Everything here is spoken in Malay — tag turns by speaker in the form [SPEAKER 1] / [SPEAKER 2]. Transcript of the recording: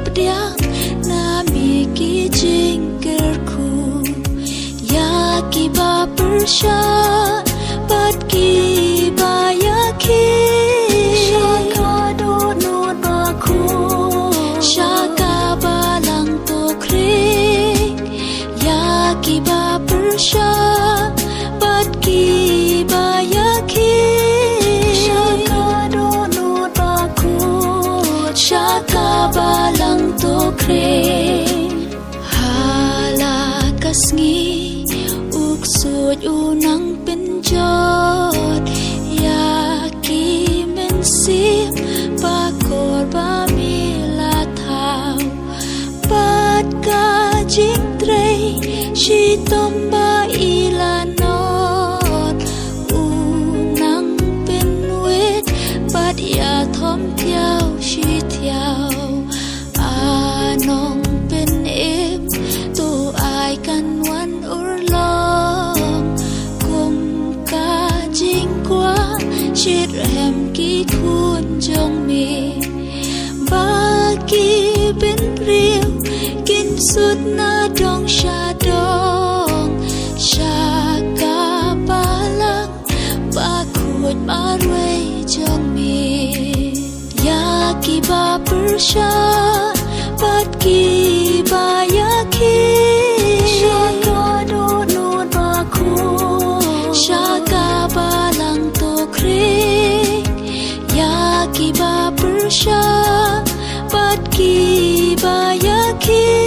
[SPEAKER 1] bdiang na miki jingkerku ya ki ba persha bat ki ba yaki shaka do no ba ku shaka ba lang to kre ya ki ba persha bat ki ba yaki shaka do no ba ku shaka ba lang to kre hala kasngi sụt u nắng bên chót ya ki men sim ba cor ba mi la thao bat ka jing trei chi tom ba i la not u nắng bên wet bat ya thom theo chi theo nong bên em tu ai kan wan ur lo chết em kỹ khuôn trong mình ba kỳ bên riêu kinh suốt na trong sa đông sa ca ba lăng ba khuôn ba ruây trong mình ya kỳ ba persha bat kỳ ba ya ki sa ca do no ba khu sa ca ba lăng ya ki ba persha bat ki ba yaki